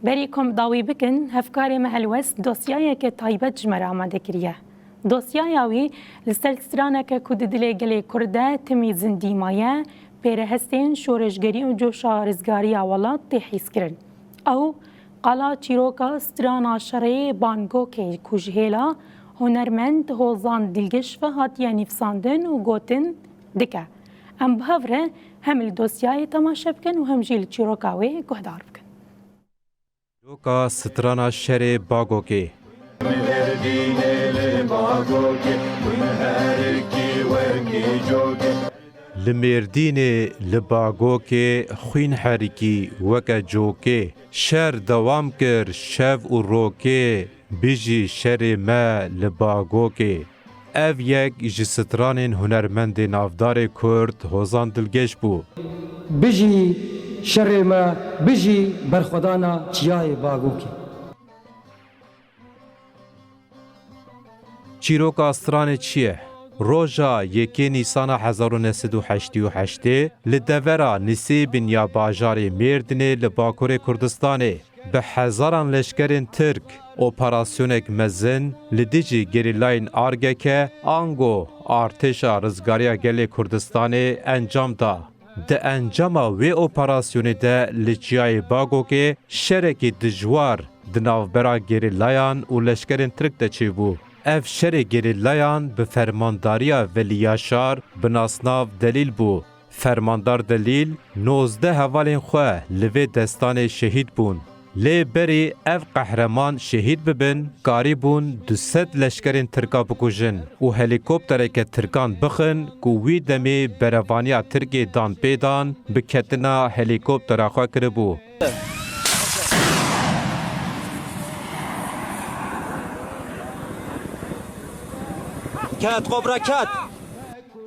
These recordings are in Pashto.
بریکم داوی بکن هفکار محلوست دوسیایی که تایبت جمر آماده کریه. دوسیایی لسر سترانه که کود دل گلی کرده تمیزن دیمایه پیره هستین شورشگری و جوشا رزگاری اولاد تحیز کرن. او قلا چیروکا سترانا شرعی بانگو که کجهیلا هنرمند هوزان دلگش و هاتیه نفساندن و گوتن دکه. ام بهوره هم الدوسیای تماشا بکن و هم جیل چیروکاوی گهدار بکن. چیروکا سترانا شرعی باگو که لمردین لباگوکه خوین حرکی وکا جوکه شر دوام کر شف و روکه بیجی شر ما لباگوکه اف یک جستران هنرمند نافدار کرد هوزان دلگش بو بیجی شر ما بیجی برخودانا چیای باگوکه چیروکا استران چیه؟ روژا یکی نیسان 1988 لدورا نسیبین یا باجار مردنه لباکور کردستانه به هزاران لشکرین ترک اپراسیونک مزن لدیجی گریلاین آرگه که آنگو ارتشا رزگاریا گل کردستانه انجام دا. ده انجام و اپراسیونی ده لچیای باگو که شرکی دجوار دناوبرا گریلایان و لشکرین ترک ده چی بو. اف شر گریلایان به فرمانداریا ولیاشار بناسناو دلیل بو. فرماندار دلیل 19 هوالین خواه لوی دستان شهید بون. لی بری اف قهرمان شهید ببن کاری بون 200 لشکرین ترکا بکوژن و هلیکوپتره که ترکان بخن کووی دمی بروانیا ترکی دان پیدان بکتنا هلیکوپتره خواه کربو. کات قبرا کات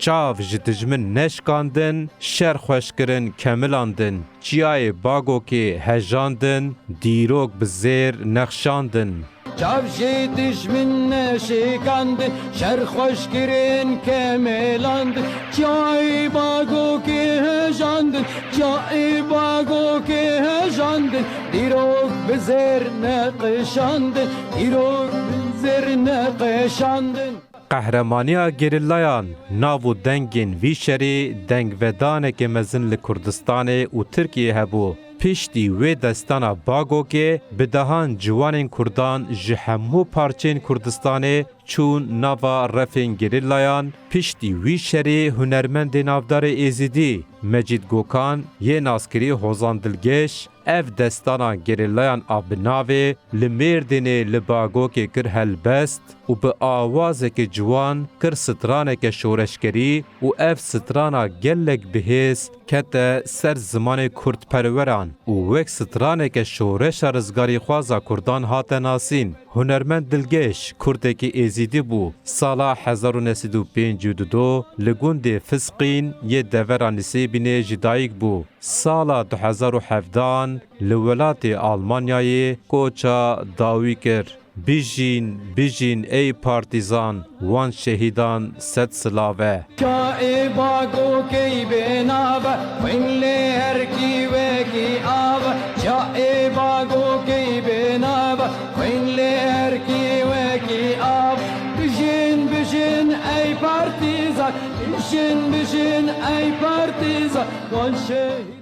چاو جدجمن نشکاندن شر خوشکرن کملاندن چیای باگو که هجاندن دیروک بزیر نخشاندن چاو جدجمن نشکاندن شر خوشکرن کملاندن چیای باگو که هجاندن چیای باگو که هجاندن دیروک بزیر نقشاندن دیروک بزیر نقشاندن قهرمانیا گریلایان ناو دنگین وی شری دنگ ودانه که مزن لکردستان و ترکیه هبو پیشتی و دستانا باگو که بدهان جوان کردان جهمو پارچین کردستان چون ناوا رفین گریلایان پیشتی وی شری هنرمند نافدار ایزیدی مجید گوکان یه ناسکری هوزان دلگش اف دستانا گریلایان آبناوه لمردین لباگو که کر هلبست و به آوازه که جوان کر سترانه که شورشگری و اف سترانا گلک بهیز کت سر زمان کرد پروران و وک سترانه که شورش رزگاری خوازا کردان هات ناسین هنرمند دلگش کرده که ایزیدی بو سالا 1952 لگوند فسقین یه دورا نسیبین جدایک بو سالا 2017 لولات آلمانیای کوچا داوی کر بیجین ای پارتیزان وان شهیدان ست سلاوه چای باگو کی بناوه وین لهر کی وکی آوه چای باگو کی بناوه وین لهر کی وکی آوه بجین ای پارتیزان بجین ای پارتیزان وان شهید